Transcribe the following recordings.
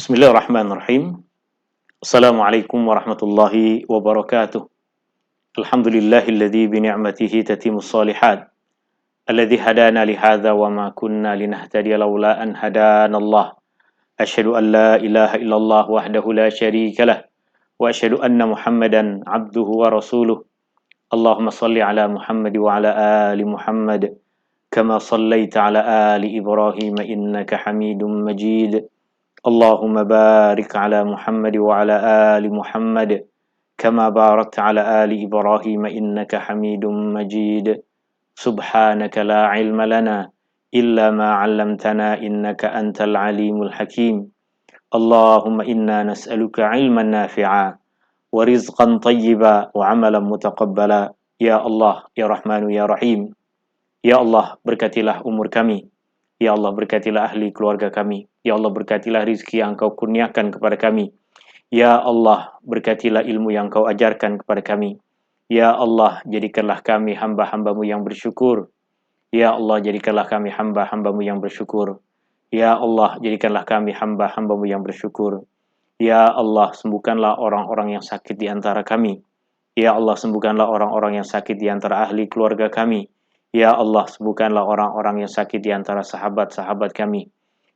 Bismillahirrahmanirrahim. Assalamualaikum warahmatullahi wabarakatuh. Alhamdulillahilladzi bi ni'matihi tatimmus shalihat. Alladzi hadana li hadza wa ma kunna linahtadiya laula an hadanallah. Asyhadu an la ilaha illallah wahdahu la syarikalah wa asyhadu anna Muhammadan abduhu wa rasuluh. Allahumma shalli ala Muhammad wa ala ali Muhammad kama shallaita ala ali Ibrahim innaka Hamidum Majid. Allahumma barik ala Muhammad wa ala ali Muhammad kama barakta ala ali Ibrahim innaka Hamidum Majid. Subhanaka la ilma lana illa ma 'allamtana innaka antal alimul hakim. Allahumma inna nas'aluka ilman nafi'a wa rizqan tayyiba wa 'amalan mutaqabbala. Ya Allah, ya Rahmanu ya Rahim. Ya Allah, berkatilah umur kami. Ya Allah, berkatilah ahli keluarga kami. Ya Allah, berkatilah rizki yang Engkau kurniakan kepada kami. Ya Allah, berkatilah ilmu yang Engkau ajarkan kepada kami. Ya Allah, jadikanlah kami hamba-hamba-Mu yang bersyukur. Ya Allah, jadikanlah kami hamba-hamba-Mu yang bersyukur. Ya Allah, jadikanlah kami hamba-hamba-Mu yang bersyukur. Ya Allah, sembuhkanlah orang-orang yang sakit di antara kami. Ya Allah, sembuhkanlah orang-orang yang sakit di antara ahli keluarga kami. Ya Allah, sembuhkanlah orang-orang yang sakit di antara sahabat-sahabat kami.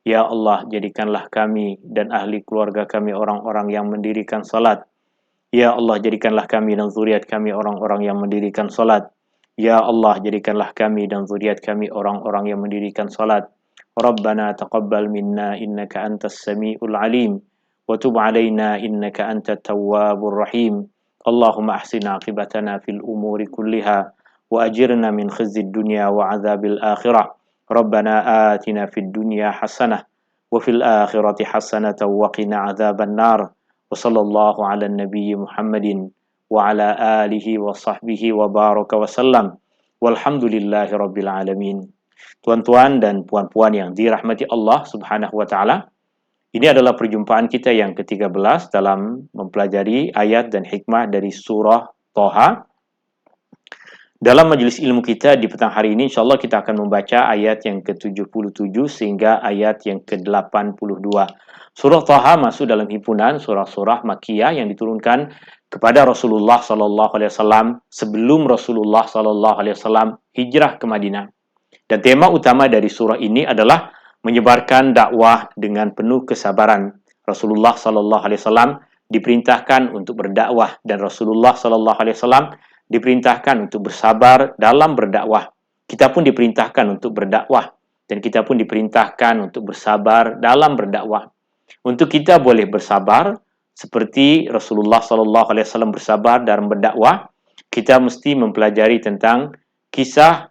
Ya Allah, jadikanlah kami dan ahli keluarga kami orang-orang yang mendirikan salat. Ya Allah, jadikanlah kami dan zuriat kami orang-orang yang mendirikan salat. Ya Allah, jadikanlah kami dan zuriat kami orang-orang yang mendirikan salat. Rabbana taqabbal minna innaka antas samiul alim wa tub alaina innaka antat tawwabur rahim. Allahumma ahsin aqibatana fil umuri kulliha wa ajirna min khizyid dunya wa adzabil akhirah. Rabbana atina fid dunya hasanah wa fil akhirati hasanatan wa qina adzaban nar. Wa sallallahu ala nabiyyi Muhammadin wa ala alihi wa sahbihi wa baraka wa sallam. Walhamdulillahi rabbil alamin. Tuan-tuan dan puan-puan yang dirahmati Allah Subhanahu wa taala, ini adalah perjumpaan kita yang ke-13 dalam mempelajari ayat dan hikmah dari surah Thaha. Dalam majelis ilmu kita di petang hari ini, insyaAllah kita akan membaca ayat yang ke-77 sehingga ayat yang ke-82. Surah Thaha masuk dalam himpunan surah-surah Makkiyah yang diturunkan kepada Rasulullah SAW sebelum Rasulullah SAW hijrah ke Madinah. Dan tema utama dari surah ini adalah menyebarkan dakwah dengan penuh kesabaran. Rasulullah SAW diperintahkan untuk berdakwah dan Rasulullah SAW diperintahkan untuk bersabar dalam berdakwah. Kita pun diperintahkan untuk berdakwah dan kita pun diperintahkan untuk bersabar dalam berdakwah. Untuk kita boleh bersabar seperti Rasulullah SAW bersabar dalam berdakwah, kita mesti mempelajari tentang kisah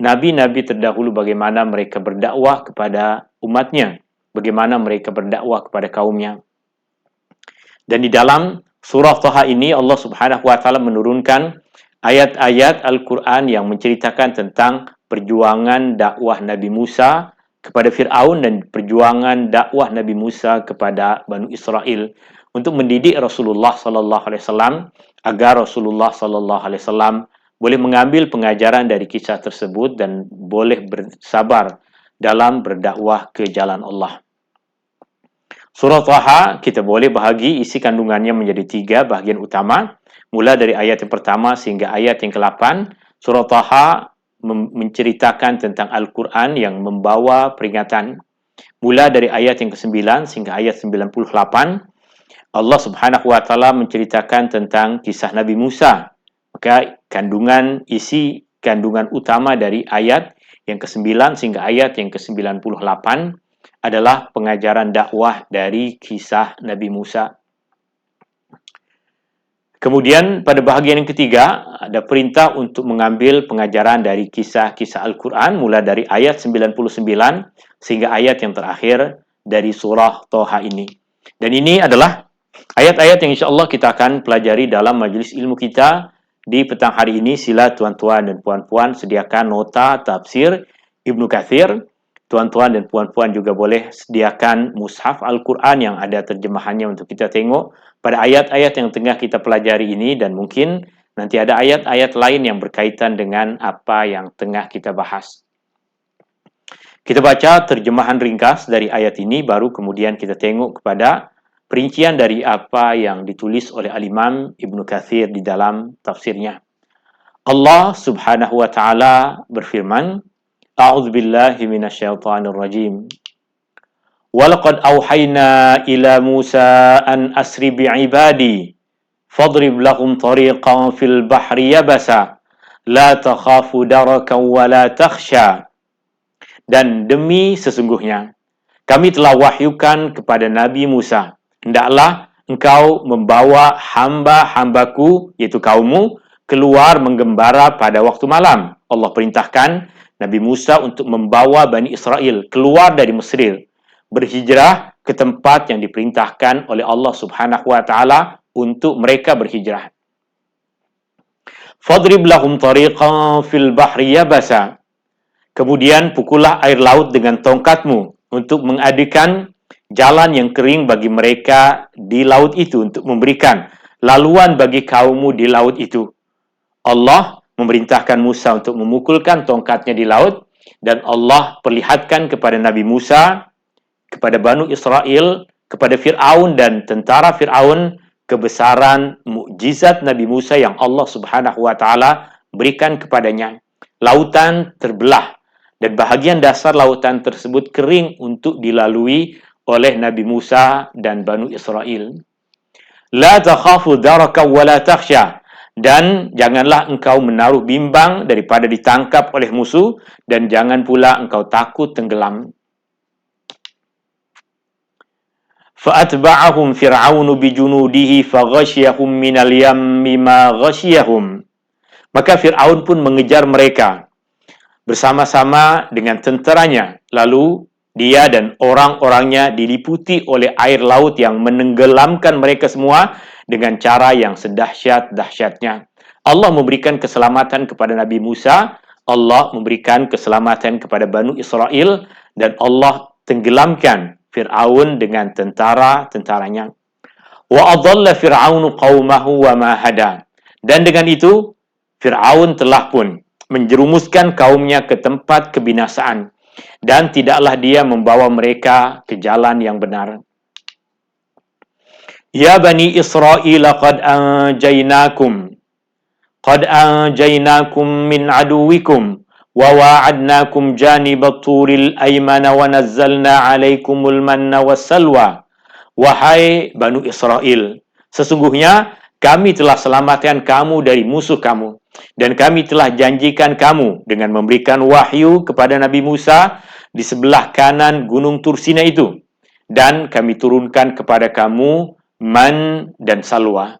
nabi-nabi terdahulu, bagaimana mereka berdakwah kepada umatnya, bagaimana mereka berdakwah kepada kaumnya. Dan di dalam surah Thaha ini Allah Subhanahu wa taala menurunkan ayat-ayat Al-Quran yang menceritakan tentang perjuangan dakwah Nabi Musa kepada Fir'aun dan perjuangan dakwah Nabi Musa kepada Bani Israel untuk mendidik Rasulullah SAW agar Rasulullah SAW boleh mengambil pengajaran dari kisah tersebut dan boleh bersabar dalam berdakwah ke jalan Allah. Surah Thaha kita boleh bahagi isi kandungannya menjadi 3 bahagian utama. Mula dari ayat yang pertama sehingga ayat yang ke-8, surah Thaha menceritakan tentang Al-Quran yang membawa peringatan. Mula dari ayat yang ke-9 sehingga ayat 98, Allah Subhanahu wa taala menceritakan tentang kisah Nabi Musa. Maka isi kandungan utama dari ayat yang ke-9 sehingga ayat yang ke-98 adalah pengajaran dakwah dari kisah Nabi Musa. Kemudian pada bahagian yang ketiga, ada perintah untuk mengambil pengajaran dari kisah-kisah Al-Quran, mula dari ayat 99 sehingga ayat yang terakhir dari surah Thaha ini. Dan ini adalah ayat-ayat yang insyaAllah kita akan pelajari dalam majelis ilmu kita di petang hari ini. Sila tuan-tuan dan puan-puan sediakan nota tafsir Ibnu Katsir. Tuan-tuan dan puan-puan juga boleh sediakan mushaf Al-Quran yang ada terjemahannya untuk kita tengok pada ayat-ayat yang tengah kita pelajari ini, dan mungkin nanti ada ayat-ayat lain yang berkaitan dengan apa yang tengah kita bahas. Kita baca terjemahan ringkas dari ayat ini, baru kemudian kita tengok kepada perincian dari apa yang ditulis oleh Al-Imam Ibnu Katsir di dalam tafsirnya. Allah Subhanahu wa taala berfirman, A'udzubillahi minasyaitonir rajim. Walaqad auhayna ila Musa an asri bi'ibadi fadrib lahum tariqan fil bahri yabasa la takhafu darakan wa la takhsha. Dan demi sesungguhnya kami telah wahyukan kepada Nabi Musa, hendaklah engkau membawa hamba-hambaku, yaitu kaummu, keluar menggembara pada waktu malam. Allah perintahkan Nabi Musa untuk membawa Bani Israel keluar dari Mesir, berhijrah ke tempat yang diperintahkan oleh Allah Subhanahu wa taala untuk mereka berhijrah. Fadrib lahum tariqan fil bahri yabasa. Kemudian pukullah air laut dengan tongkatmu untuk mengadakan jalan yang kering bagi mereka di laut itu, untuk memberikan laluan bagi kaummu di laut itu. Allah memerintahkan Musa untuk memukulkan tongkatnya di laut, dan Allah perlihatkan kepada Nabi Musa, kepada Banu Israel, kepada Fir'aun dan tentara Fir'aun, kebesaran mukjizat Nabi Musa yang Allah Subhanahu wa taala berikan kepadanya. Lautan terbelah dan bahagian dasar lautan tersebut kering untuk dilalui oleh Nabi Musa dan Banu Israel. La takhafu daraka wa la takhsha. Dan janganlah engkau menaruh bimbang daripada ditangkap oleh musuh, dan jangan pula engkau takut tenggelam. Fa'atba'ahum fir'aunu bijunudihi faghashiyahum minal yammi ma ghashiyahum. Maka Fir'aun pun mengejar mereka bersama-sama dengan tenteranya. Lalu dia dan orang-orangnya diliputi oleh air laut yang menenggelamkan mereka semua dengan cara yang sedahsyat-dahsyatnya. Allah memberikan keselamatan kepada Nabi Musa, Allah memberikan keselamatan kepada Banu Israel, dan Allah tenggelamkan Fir'aun dengan tentara-tentaranya. Wa adalla Fir'aunu qaumahu wa ma hada. Dan dengan itu Fir'aun telah pun menjerumuskan kaumnya ke tempat kebinasaan, dan tidaklah dia membawa mereka ke jalan yang benar. Ya Bani Israel, qad anjaynakum min aduwikum wa wa'adnakum janibat turil aymana wa nazzalna alaikumul manna wassalwa. Wahai Banu Israel, sesungguhnya kami telah selamatkan kamu dari musuh kamu, dan kami telah janjikan kamu dengan memberikan wahyu kepada Nabi Musa di sebelah kanan Gunung Tursina itu, dan kami turunkan kepada kamu man dan salwa.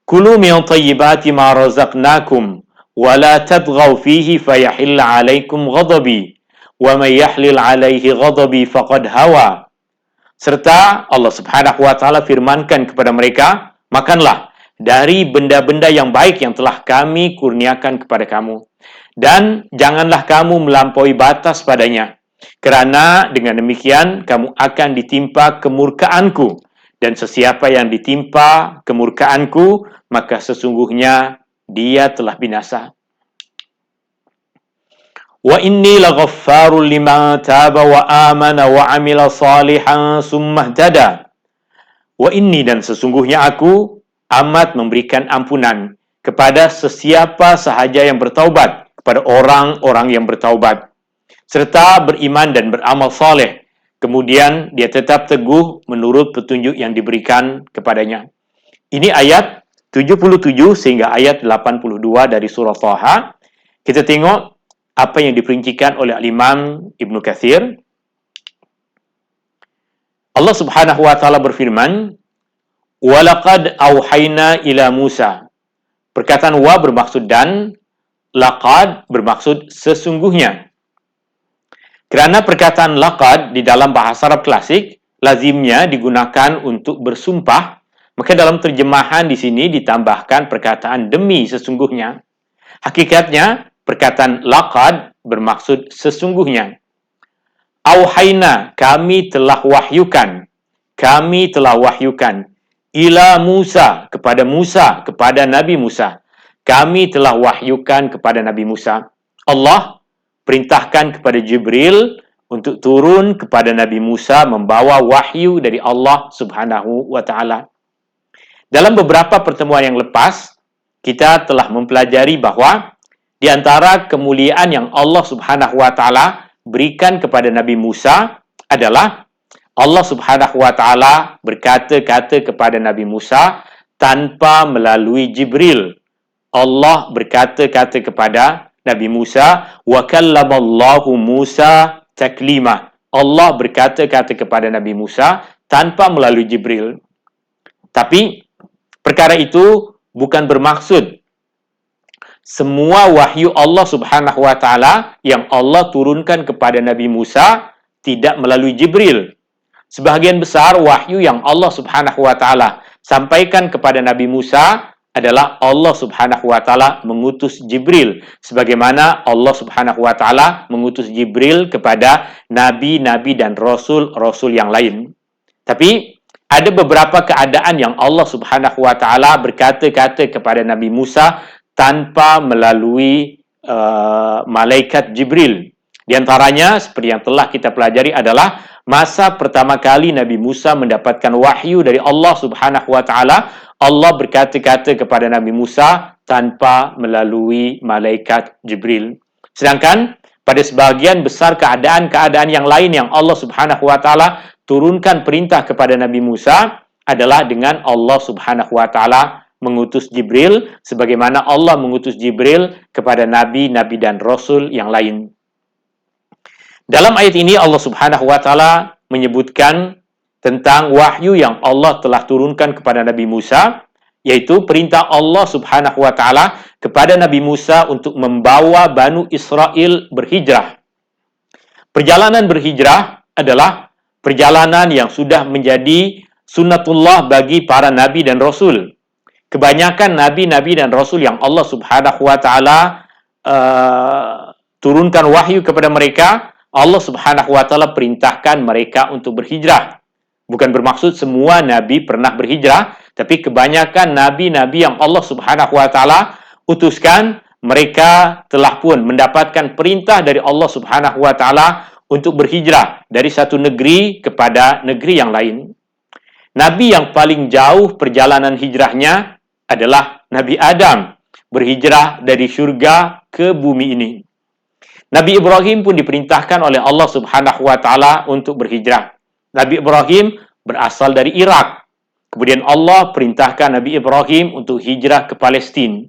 Kulu min tayyibati ma razaqnakum wa la tadghaw fihi fayahilla alaikum ghadabi wa may yahlil alaihi ghadabi faqad hawa. Serta Allah Subhanahu wa taala firmankan kepada mereka, makanlah dari benda-benda yang baik yang telah kami kurniakan kepada kamu, dan janganlah kamu melampaui batas padanya, kerana dengan demikian kamu akan ditimpa kemurkaanku, dan sesiapa yang ditimpa kemurkaanku maka sesungguhnya dia telah binasa. Wa inni laghaffarul liman taba wa amana wa amila salihan summa ihtada. Wa inni, dan sesungguhnya aku amat memberikan ampunan kepada sesiapa sahaja yang bertaubat, kepada orang-orang yang bertaubat, serta beriman dan beramal saleh, kemudian dia tetap teguh menurut petunjuk yang diberikan kepadanya. Ini ayat 77 sehingga ayat 82 dari surah Thaha. Kita tengok apa yang diperincikan oleh Imam Ibnu Katsir. Allah Subhanahu wa taala berfirman, "Walaqad auhayna ila Musa." Perkataan wa bermaksud dan, laqad bermaksud sesungguhnya. Kerana perkataan laqad di dalam bahasa Arab klasik lazimnya digunakan untuk bersumpah, maka dalam terjemahan di sini ditambahkan perkataan demi sesungguhnya. Hakikatnya perkataan laqad bermaksud sesungguhnya. Auhayna, kami telah wahyukan. Kami telah wahyukan. Ila Musa, kepada Nabi Musa. Kami telah wahyukan kepada Nabi Musa. Allah perintahkan kepada Jibril untuk turun kepada Nabi Musa membawa wahyu dari Allah Subhanahu wa taala. Dalam beberapa pertemuan yang lepas, kita telah mempelajari bahwa di antara kemuliaan yang Allah Subhanahu wa taala berikan kepada Nabi Musa adalah Allah Subhanahu wa taala berkata-kata kepada Nabi Musa tanpa melalui Jibril. Allah berkata-kata kepada Nabi Musa, wa kallamallahu Musa taklima. Allah berkata-kata kepada Nabi Musa tanpa melalui Jibril. Tapi perkara itu bukan bermaksud semua wahyu Allah Subhanahu wa taala yang Allah turunkan kepada Nabi Musa tidak melalui Jibril. Sebahagian besar wahyu yang Allah Subhanahu wa taala sampaikan kepada Nabi Musa adalah Allah Subhanahu wa taala mengutus Jibril, sebagaimana Allah Subhanahu wa taala mengutus Jibril kepada nabi-nabi dan rasul-rasul yang lain. Tapi ada beberapa keadaan yang Allah Subhanahu wa taala berkata-kata kepada Nabi Musa tanpa melalui malaikat Jibril. Di antaranya seperti yang telah kita pelajari adalah masa pertama kali Nabi Musa mendapatkan wahyu dari Allah Subhanahu wa taala, Allah berkata-kata kepada Nabi Musa tanpa melalui malaikat Jibril. Sedangkan pada sebahagian besar keadaan-keadaan yang lain yang Allah Subhanahu wa taala turunkan perintah kepada Nabi Musa adalah dengan Allah Subhanahu wa taala mengutus Jibril, sebagaimana Allah mengutus Jibril kepada nabi-nabi dan rasul yang lain. Dalam ayat ini Allah Subhanahu wa taala menyebutkan tentang wahyu yang Allah telah turunkan kepada Nabi Musa, yaitu perintah Allah Subhanahu wa taala kepada Nabi Musa untuk membawa Banu Israel berhijrah. Perjalanan berhijrah adalah perjalanan yang sudah menjadi sunnatullah bagi para nabi dan rasul. Kebanyakan nabi-nabi dan rasul yang Allah Subhanahu wa taala turunkan wahyu kepada mereka, Allah Subhanahu wa taala perintahkan mereka untuk berhijrah. Bukan bermaksud semua nabi pernah berhijrah, tapi kebanyakan nabi-nabi yang Allah Subhanahu wa taala utuskan, mereka telah pun mendapatkan perintah dari Allah Subhanahu wa taala untuk berhijrah dari satu negeri kepada negeri yang lain. Nabi yang paling jauh perjalanan hijrahnya adalah Nabi Adam, berhijrah dari syurga ke bumi ini. Nabi Ibrahim pun diperintahkan oleh Allah Subhanahu wa taala untuk berhijrah. Nabi Ibrahim berasal dari Irak. Kemudian Allah perintahkan Nabi Ibrahim untuk hijrah ke Palestina.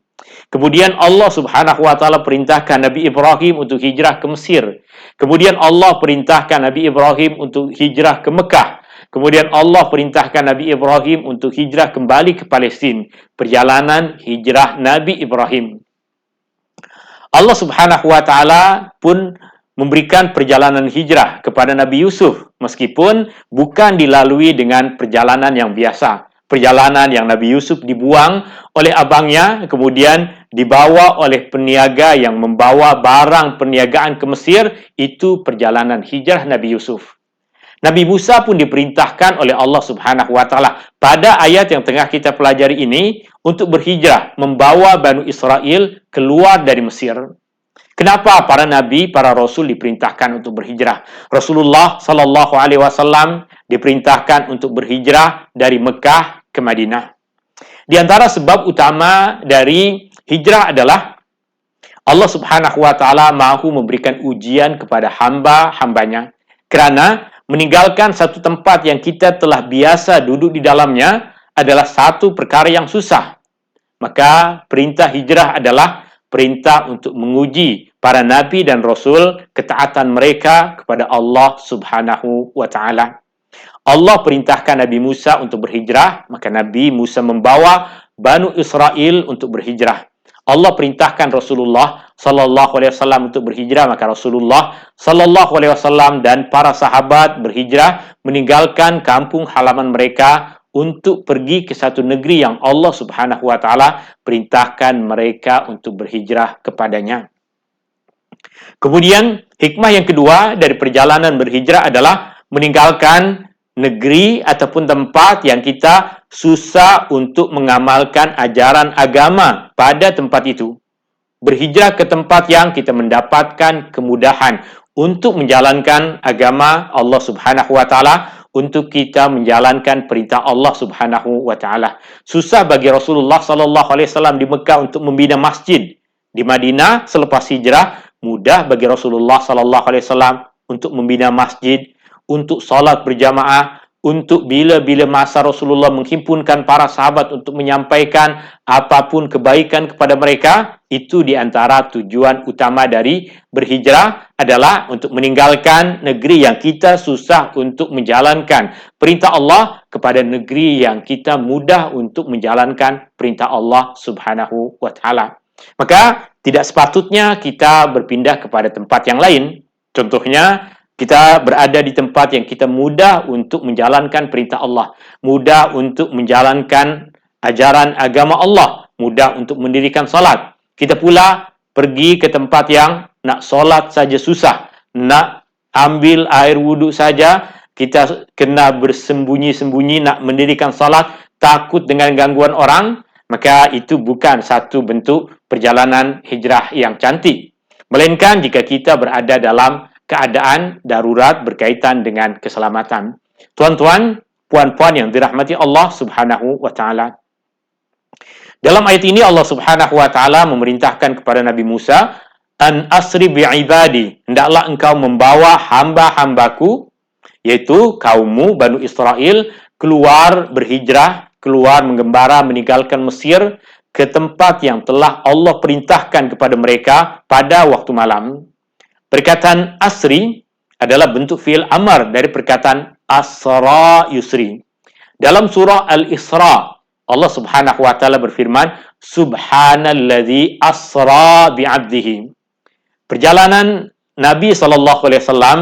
Kemudian Allah Subhanahu wa taala perintahkan Nabi Ibrahim untuk hijrah ke Mesir. Kemudian Allah perintahkan Nabi Ibrahim untuk hijrah ke Mekah. Kemudian Allah perintahkan Nabi Ibrahim untuk hijrah kembali ke Palestina. Perjalanan hijrah Nabi Ibrahim. Allah Subhanahu wa taala pun memberikan perjalanan hijrah kepada Nabi Yusuf, meskipun bukan dilalui dengan perjalanan yang biasa. Perjalanan yang Nabi Yusuf dibuang oleh abangnya, kemudian dibawa oleh peniaga yang membawa barang perniagaan ke Mesir, itu perjalanan hijrah Nabi Yusuf. Nabi Musa pun diperintahkan oleh Allah Subhanahu wa taala pada ayat yang tengah kita pelajari ini untuk berhijrah, membawa Banu Israel keluar dari Mesir. Kenapa para nabi, para rasul diperintahkan untuk berhijrah? Rasulullah sallallahu alaihi wasallam diperintahkan untuk berhijrah dari Mekah ke Madinah. Di antara sebab utama dari hijrah adalah Allah Subhanahu wa taala mahu memberikan ujian kepada hamba-hambanya. Kerana meninggalkan satu tempat yang kita telah biasa duduk di dalamnya adalah satu perkara yang susah. Maka perintah hijrah adalah perintah untuk menguji para nabi dan rasul ketaatan mereka kepada Allah Subhanahu wa taala. Allah perintahkan Nabi Musa untuk berhijrah, maka Nabi Musa membawa Banu Israel untuk berhijrah. Allah perintahkan Rasulullah sallallahu alaihi wasallam untuk berhijrah, maka Rasulullah sallallahu alaihi wasallam dan para sahabat berhijrah meninggalkan kampung halaman mereka untuk pergi ke satu negeri yang Allah Subhanahu wa taala perintahkan mereka untuk berhijrah kepadanya. Kemudian hikmah yang kedua dari perjalanan berhijrah adalah meninggalkan negeri ataupun tempat yang kita susah untuk mengamalkan ajaran agama pada tempat itu. berhijrah ke tempat yang kita mendapatkan kemudahan untuk menjalankan agama Allah Subhanahu wa taala, untuk kita menjalankan perintah Allah Subhanahu wa taala. Susah bagi Rasulullah sallallahu alaihi wasallam di Mekah untuk membina masjid. Di Madinah selepas hijrah, mudah bagi Rasulullah sallallahu alaihi wasallam untuk membina masjid, untuk salat berjamaah, untuk bila-bila masa Rasulullah menghimpunkan para sahabat untuk menyampaikan apapun kebaikan kepada mereka. Itu di antara tujuan utama dari berhijrah adalah untuk meninggalkan negeri yang kita susah untuk menjalankan perintah Allah kepada negeri yang kita mudah untuk menjalankan perintah Allah Subhanahu wa taala. Maka tidak sepatutnya kita berpindah kepada tempat yang lain. Contohnya, kita berada di tempat yang kita mudah untuk menjalankan perintah Allah, mudah untuk menjalankan ajaran agama Allah, mudah untuk mendirikan salat. Kita pula pergi ke tempat yang nak salat saja susah, nak ambil air wuduk saja, kita kena bersembunyi-sembunyi nak mendirikan salat, takut dengan gangguan orang. Maka itu bukan satu bentuk perjalanan hijrah yang cantik. Melainkan jika kita berada dalam keadaan darurat berkaitan dengan keselamatan. Tuan-tuan, puan-puan yang dirahmati Allah Subhanahu wa taala. Dalam ayat ini Allah Subhanahu wa taala memerintahkan kepada Nabi Musa, "An asri bi'ibadi." Hendaklah engkau membawa hamba-hambaku, yaitu kaummu Banu Israel, keluar berhijrah, keluar menggembara meninggalkan Mesir ke tempat yang telah Allah perintahkan kepada mereka pada waktu malam. Perkataan asri adalah bentuk fi'il amar dari perkataan asra yusri. Dalam surah Al-Isra, Allah Subhanahu wa taala berfirman, "Subhanalladzi asra bi'abdihi." Perjalanan Nabi sallallahu alaihi wasallam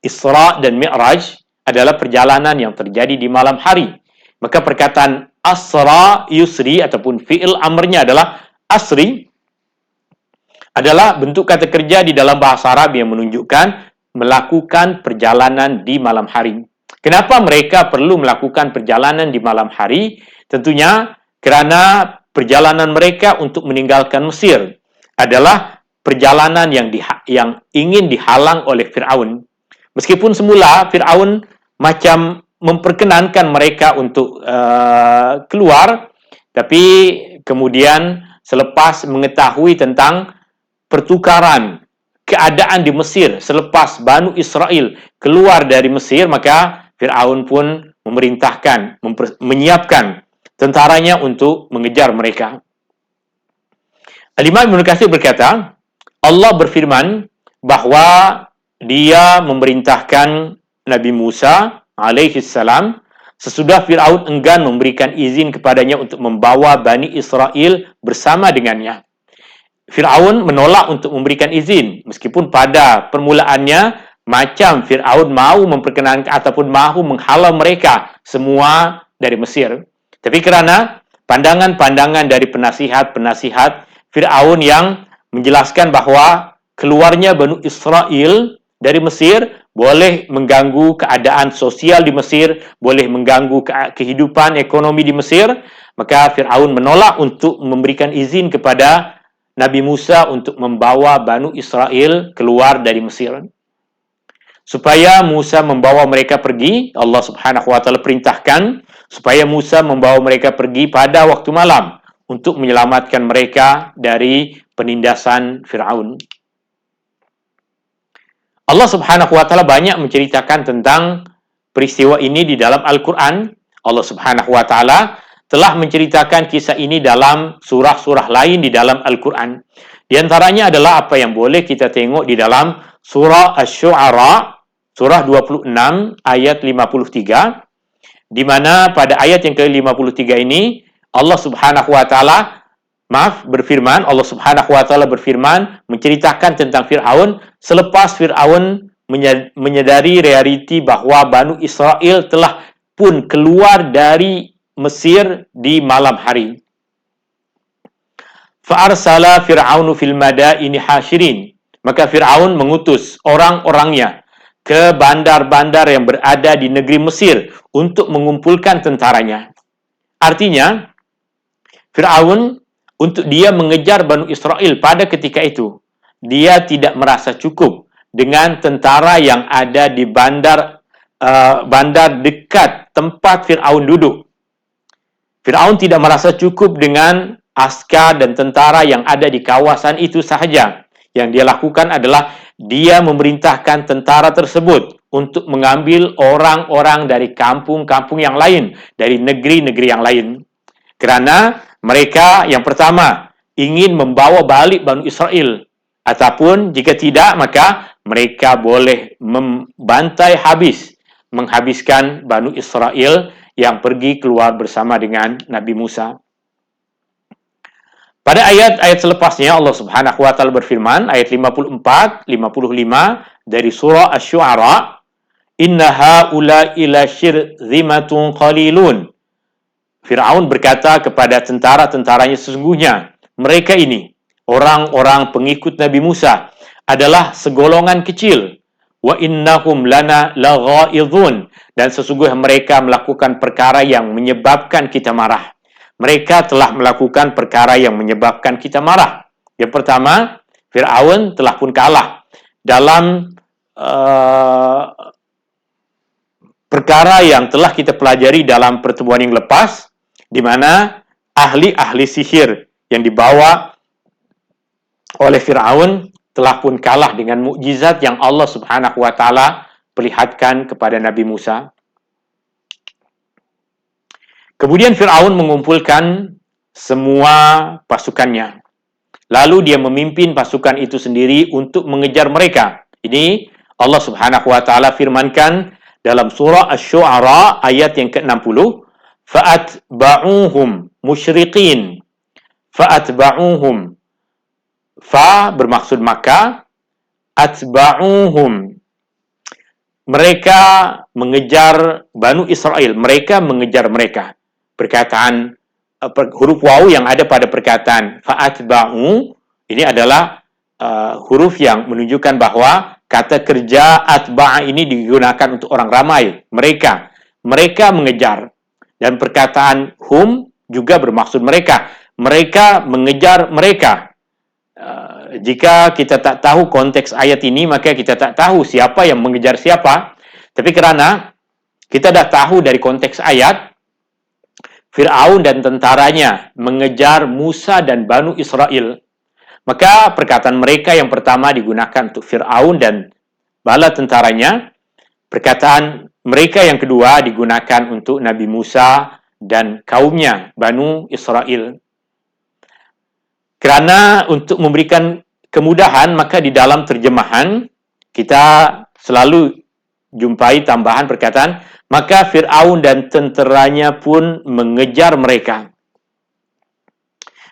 Isra dan Mi'raj adalah perjalanan yang terjadi di malam hari. Maka perkataan asra yusri ataupun fi'il amrnya adalah asri adalah bentuk kata kerja di dalam bahasa Arab yang menunjukkan melakukan perjalanan di malam hari. Kenapa mereka perlu melakukan perjalanan di malam hari? Tentunya kerana perjalanan mereka untuk meninggalkan Mesir adalah perjalanan yang ingin dihalang oleh Fir'aun. Meskipun semula Fir'aun macam memperkenankan mereka untuk keluar, tapi kemudian selepas mengetahui tentang pertukaran keadaan di Mesir selepas Banu Israel keluar dari Mesir, maka Fir'aun pun memerintahkan, menyiapkan tentaranya untuk mengejar mereka. Al-Imam Ibnu Katsir berkata, Allah berfirman bahawa dia memerintahkan Nabi Musa alaihi salam sesudah Fir'aun enggan memberikan izin kepadanya untuk membawa Bani Israel bersama dengannya. Fir'aun menolak untuk memberikan izin, meskipun pada permulaannya macam Fir'aun mahu memperkenankan ataupun mahu menghalau mereka semua dari Mesir. Tapi kerana pandangan-pandangan dari penasihat-penasihat Fir'aun yang menjelaskan bahawa keluarnya Banu Israel dari Mesir boleh mengganggu keadaan sosial di Mesir, boleh mengganggu kehidupan ekonomi di Mesir, maka Fir'aun menolak untuk memberikan izin kepada Nabi Musa untuk membawa Banu Israel keluar dari Mesir. Supaya Musa membawa mereka pergi, Allah Subhanahu wa taala perintahkan supaya Musa membawa mereka pergi pada waktu malam untuk menyelamatkan mereka dari penindasan Fir'aun. Allah Subhanahu wa taala banyak menceritakan tentang peristiwa ini di dalam Al-Quran. Allah Subhanahu wa taala telah menceritakan kisah ini dalam surah-surah lain di dalam Al-Quran. Di antaranya adalah apa yang boleh kita tengok di dalam surah Asy-Syu'ara, surah 26 ayat 53, di mana pada ayat yang ke-53 ini Allah Subhanahu wa taala berfirman, Allah Subhanahu wa taala berfirman menceritakan tentang Fir'aun selepas Fir'aun menyadari realiti bahawa Banu Israel telah pun keluar dari Mesir di malam hari. Fa'arsala Fir'aunu fil madaini hasyirin. Maka Fir'aun mengutus orang-orangnya ke bandar-bandar yang berada di negeri Mesir untuk mengumpulkan tentaranya. Artinya, Fir'aun untuk dia mengejar Banu Israel pada ketika itu. Dia tidak merasa cukup dengan tentara yang ada di bandar dekat tempat Fir'aun duduk. Fir'aun tidak merasa cukup dengan askar dan tentara yang ada di kawasan itu sahaja. Yang dia lakukan adalah dia memerintahkan tentara tersebut untuk mengambil orang-orang dari kampung-kampung yang lain, dari negeri-negeri yang lain. Kerana mereka yang pertama ingin membawa balik Banu Israel. Ataupun jika tidak, maka mereka boleh membantai habis, menghabiskan Banu Israel yang pergi keluar bersama dengan Nabi Musa. Pada ayat-ayat selepasnya Allah Subhanahu wa taala berfirman, ayat 54, 55 dari surah Asy-Syu'ara, "Inna haula'i lasyirzimatun qalilun." Fir'aun berkata kepada tentara-tentaranya, sesungguhnya mereka ini, orang-orang pengikut Nabi Musa, adalah segolongan kecil. Wa innahum lana laghaidhun, dan sesungguhnya mereka melakukan perkara yang menyebabkan kita marah. Mereka telah melakukan perkara yang menyebabkan kita marah. Yang pertama, Fir'aun telah pun kalah dalam perkara yang telah kita pelajari dalam pertemuan yang lepas, di mana ahli-ahli sihir yang dibawa oleh Fir'aun telah pun kalah dengan mukjizat yang Allah Subhanahu wa taala perlihatkan kepada Nabi Musa. Kemudian Fir'aun mengumpulkan semua pasukannya. Lalu dia memimpin pasukan itu sendiri untuk mengejar mereka. Ini Allah Subhanahu wa taala firmankan dalam surah Asy-Syu'ara ayat yang ke-60, fa'atba'uhum musyriqin. Fa'atba'uhum, fa bermaksud maka, atba'uhum, mereka mengejar Banu Israel, mereka mengejar mereka. Perkataan huruf waw yang ada pada perkataan fa'atba'u ini adalah huruf yang menunjukkan bahwa kata kerja atba'a ini digunakan untuk orang ramai. Mereka mengejar. Dan perkataan hum juga bermaksud mereka mengejar mereka. Jika kita tak tahu konteks ayat ini, maka kita tak tahu siapa yang mengejar siapa. Tapi kerana kita dah tahu dari konteks ayat, Fir'aun dan tentaranya mengejar Musa dan Banu Israel, maka perkataan mereka yang pertama digunakan untuk Fir'aun dan bala tentaranya. Perkataan mereka yang kedua digunakan untuk Nabi Musa dan kaumnya, Banu Israel. Kerana untuk memberikan kemudahan, maka di dalam terjemahan kita selalu jumpai tambahan perkataan, maka Fir'aun dan tenteranya pun mengejar mereka.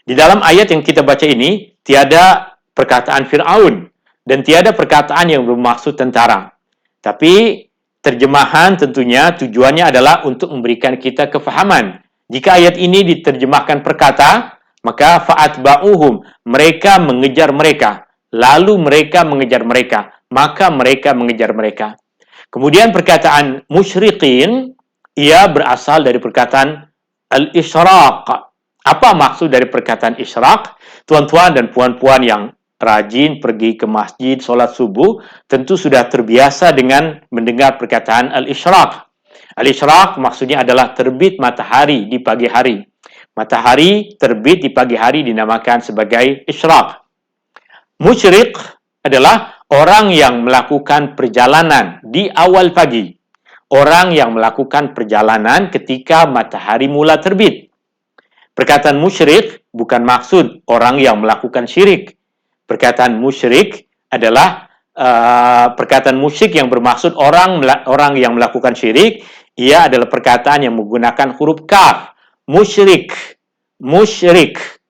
Di dalam ayat yang kita baca ini, tiada perkataan Fir'aun dan tiada perkataan yang bermaksud tentara. Tapi terjemahan tentunya tujuannya adalah untuk memberikan kita kefahaman. Jika ayat ini diterjemahkan perkata, maka fa'atba'uhum, mereka mengejar mereka, lalu mereka mengejar mereka, maka mereka mengejar mereka. Kemudian perkataan musyriqin, ia berasal dari perkataan al-isyraq. Apa maksud dari perkataan isyraq? Tuan-tuan dan puan-puan yang rajin pergi ke masjid, solat subuh, tentu sudah terbiasa dengan mendengar perkataan al-isyraq. Al-isyraq maksudnya adalah terbit matahari di pagi hari. Matahari terbit di pagi hari dinamakan sebagai isyraq. Musyriq adalah orang yang melakukan perjalanan di awal pagi. Orang yang melakukan perjalanan ketika matahari mula terbit. Perkataan musyrik bukan maksud orang yang melakukan syirik. Perkataan musyrik adalah perkataan musyrik yang bermaksud orang yang melakukan syirik. Ia adalah perkataan yang menggunakan huruf kaf. Musyrik.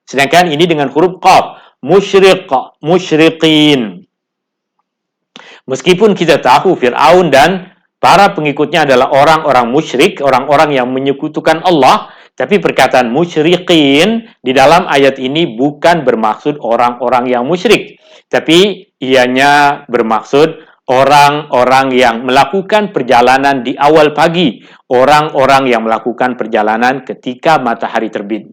Sedangkan ini dengan huruf qaf. Musyriq, musyriqin. Meskipun kita tahu Fir'aun dan para pengikutnya adalah orang-orang musyrik, orang-orang yang menyekutukan Allah, tapi perkataan musyriqin di dalam ayat ini bukan bermaksud orang-orang yang musyrik, tapi ianya bermaksud orang-orang yang melakukan perjalanan di awal pagi, orang-orang yang melakukan perjalanan ketika matahari terbit.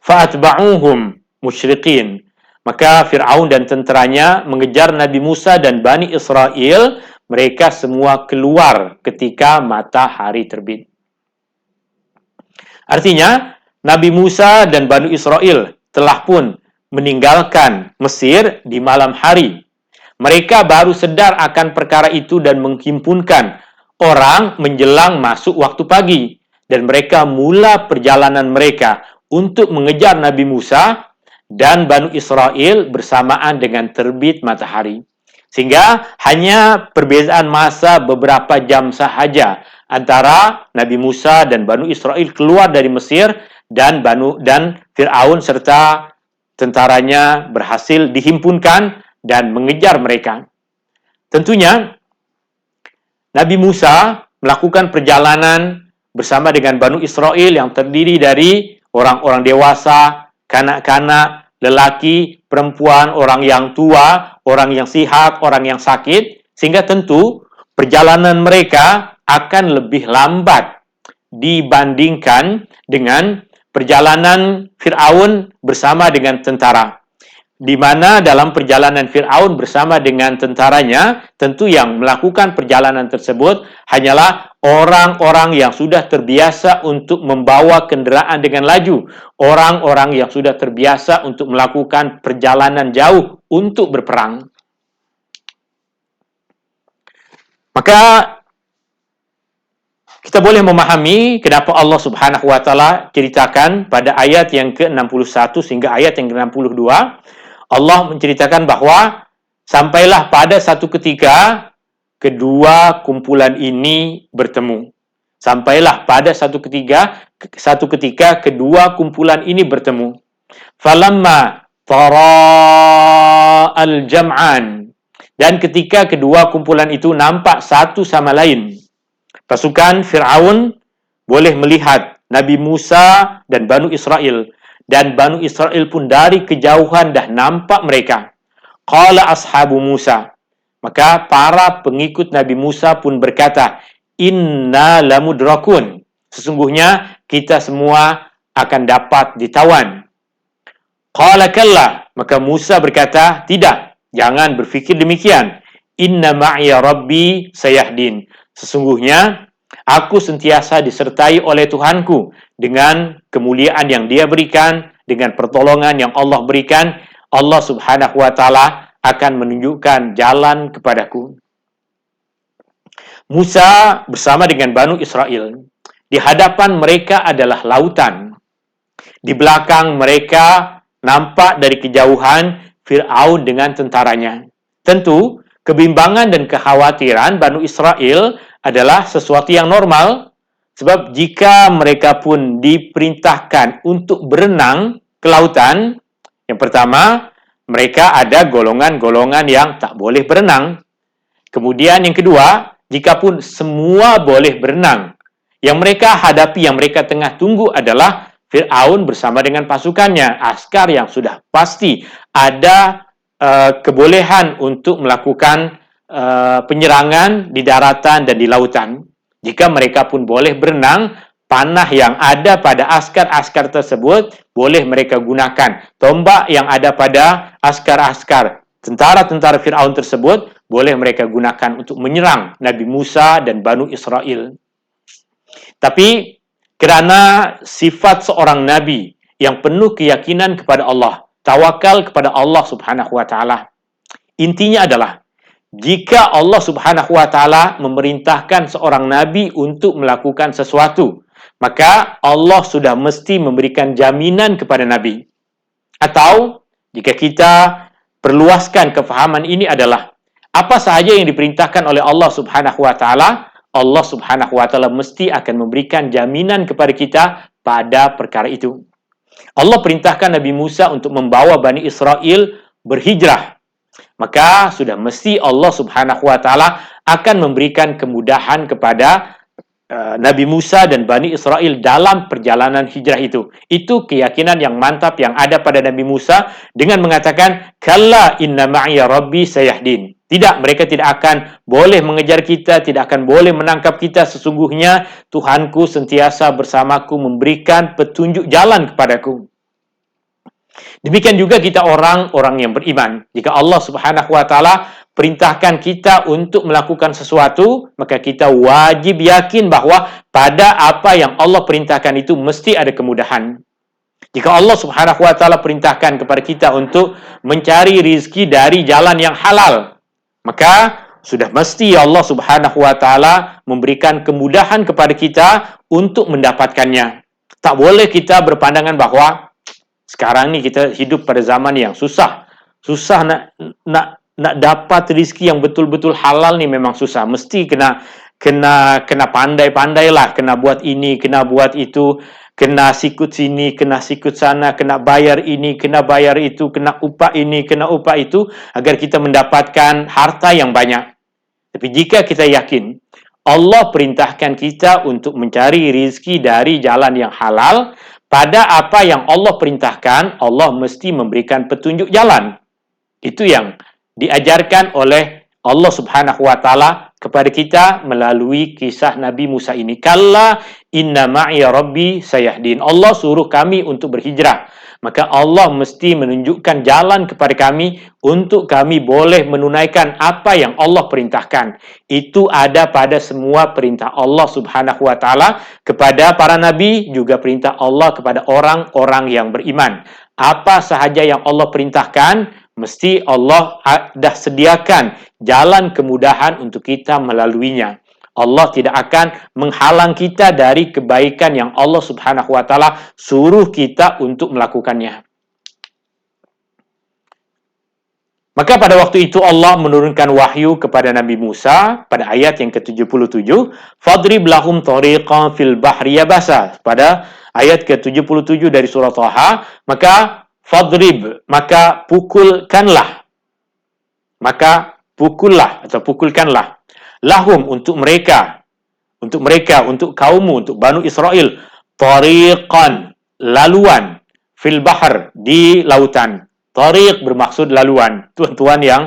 fa'atba'uhum musyriqin. Maka Fir'aun dan tenteranya mengejar Nabi Musa dan Bani Israel. Mereka semua keluar ketika matahari terbit. Artinya, Nabi Musa dan Bani Israel telah pun meninggalkan Mesir di malam hari. Mereka baru sadar akan perkara itu dan menghimpunkan orang menjelang masuk waktu pagi. Dan mereka mula perjalanan mereka untuk mengejar Nabi Musa dan Bani Israel bersamaan dengan terbit matahari. Sehingga hanya perbezaan masa beberapa jam sahaja antara Nabi Musa dan Bani Israel keluar dari Mesir dan Fir'aun serta tentaranya berhasil dihimpunkan dan mengejar mereka. Tentunya Nabi Musa melakukan perjalanan bersama dengan Bani Israel yang terdiri dari orang-orang dewasa, kanak-kanak, lelaki, perempuan, orang yang tua, orang yang sihat, orang yang sakit, sehingga tentu perjalanan mereka akan lebih lambat dibandingkan dengan perjalanan Fir'aun bersama dengan tentara. Di mana dalam perjalanan Fir'aun bersama dengan tentaranya, tentu yang melakukan perjalanan tersebut hanyalah orang-orang yang sudah terbiasa untuk membawa kenderaan dengan laju, orang-orang yang sudah terbiasa untuk melakukan perjalanan jauh untuk berperang. Maka kita boleh memahami kenapa Allah Subhanahu wa taala ceritakan pada ayat yang ke-61 sehingga ayat yang ke-62, Allah menceritakan bahwa sampailah pada satu ketika kedua kumpulan ini bertemu. Sampailah pada satu ketika kedua kumpulan ini bertemu. Falamma tara al-jam'an, dan ketika kedua kumpulan itu nampak satu sama lain, pasukan Fir'aun boleh melihat Nabi Musa dan Bani Israel, dan Bani Israel pun dari kejauhan dah nampak mereka. Qala ashabu Musa, maka para pengikut Nabi Musa pun berkata, inna lamudrakun, sesungguhnya kita semua akan dapat ditawan. Qala kalla, maka Musa berkata, tidak, jangan berfikir demikian. Inna ma'iya rabbi sayahdin, sesungguhnya aku sentiasa disertai oleh Tuhanku dengan kemuliaan yang Dia berikan, dengan pertolongan yang Allah berikan. Allah Subhanahu wa taala akan menunjukkan jalan kepadaku. Musa bersama dengan Bani Israel, di hadapan mereka adalah lautan. Di belakang mereka nampak dari kejauhan Fir'aun dengan tentaranya. Tentu, kebimbangan dan kekhawatiran Bani Israel adalah sesuatu yang normal, sebab jika mereka pun diperintahkan untuk berenang ke lautan, yang pertama, mereka ada golongan-golongan yang tak boleh berenang. Kemudian yang kedua, jika pun semua boleh berenang, yang mereka hadapi, yang mereka tengah tunggu adalah Fir'aun bersama dengan pasukannya, askar yang sudah pasti ada kebolehan untuk melakukan penyerangan di daratan dan di lautan. Jika mereka pun boleh berenang, panah yang ada pada askar-askar tersebut boleh mereka gunakan. Tombak yang ada pada askar-askar tentara-tentara Fir'aun tersebut boleh mereka gunakan untuk menyerang Nabi Musa dan Bani Israel. Tapi kerana sifat seorang Nabi yang penuh keyakinan kepada Allah, tawakal kepada Allah Subhanahu wa taala, intinya adalah jika Allah Subhanahu wa taala memerintahkan seorang nabi untuk melakukan sesuatu, maka Allah sudah mesti memberikan jaminan kepada nabi. Atau jika kita perluaskan kefahaman ini adalah apa sahaja yang diperintahkan oleh Allah Subhanahu wa taala, Allah Subhanahu wa taala mesti akan memberikan jaminan kepada kita pada perkara itu. Allah perintahkan Nabi Musa untuk membawa Bani Israel berhijrah, maka sudah mesti Allah Subhanahu wa taala akan memberikan kemudahan kepada Nabi Musa dan Bani Israel dalam perjalanan hijrah itu. Itu keyakinan yang mantap yang ada pada Nabi Musa dengan mengatakan, kalla inna ma'iya rabbi sayahdin. Tidak, mereka tidak akan boleh mengejar kita, tidak akan boleh menangkap kita. Sesungguhnya Tuhanku sentiasa bersamaku, memberikan petunjuk jalan kepadaku. Demikian juga kita orang-orang yang beriman. Jika Allah Subhanahu wa taala perintahkan kita untuk melakukan sesuatu, maka kita wajib yakin bahwa pada apa yang Allah perintahkan itu mesti ada kemudahan. Jika Allah Subhanahu wa taala perintahkan kepada kita untuk mencari rizki dari jalan yang halal, maka sudah mesti Allah Subhanahu wa taala memberikan kemudahan kepada kita untuk mendapatkannya. Tak boleh kita berpandangan bahwa sekarang ni kita hidup pada zaman yang susah nak dapat rezeki yang betul-betul halal ni memang susah. Mesti kena pandai-pandailah, kena buat ini, kena buat itu, kena sikut sini, kena sikut sana, kena bayar ini, kena bayar itu, kena upah ini, kena upah itu, agar kita mendapatkan harta yang banyak. Tapi jika kita yakin Allah perintahkan kita untuk mencari rezeki dari jalan yang halal, pada apa yang Allah perintahkan, Allah mesti memberikan petunjuk jalan. Itu yang diajarkan oleh Allah Subhanahu wa taala kepada kita melalui kisah Nabi Musa ini. Kalla inna ma'i rabbi sayahdin. Allah suruh kami untuk berhijrah. Maka Allah mesti menunjukkan jalan kepada kami untuk kami boleh menunaikan apa yang Allah perintahkan. Itu ada pada semua perintah Allah Subhanahu wa taala kepada para nabi, juga perintah Allah kepada orang-orang yang beriman. Apa sahaja yang Allah perintahkan, mesti Allah dah sediakan jalan kemudahan untuk kita melaluinya. Allah tidak akan menghalang kita dari kebaikan yang Allah Subhanahu wa taala suruh kita untuk melakukannya. Maka pada waktu itu Allah menurunkan wahyu kepada Nabi Musa pada ayat yang ke-77, "Fadrib lahum tariqan fil bahri yabasa." Pada ayat ke-77 dari surah Thaha, maka fadrib, maka pukulkanlah. Maka pukullah atau pukulkanlah lahum untuk mereka, untuk kaummu, untuk Banu Israel, tariqan, laluan, fil bahr, di lautan. Tariq bermaksud laluan. Tuan-tuan yang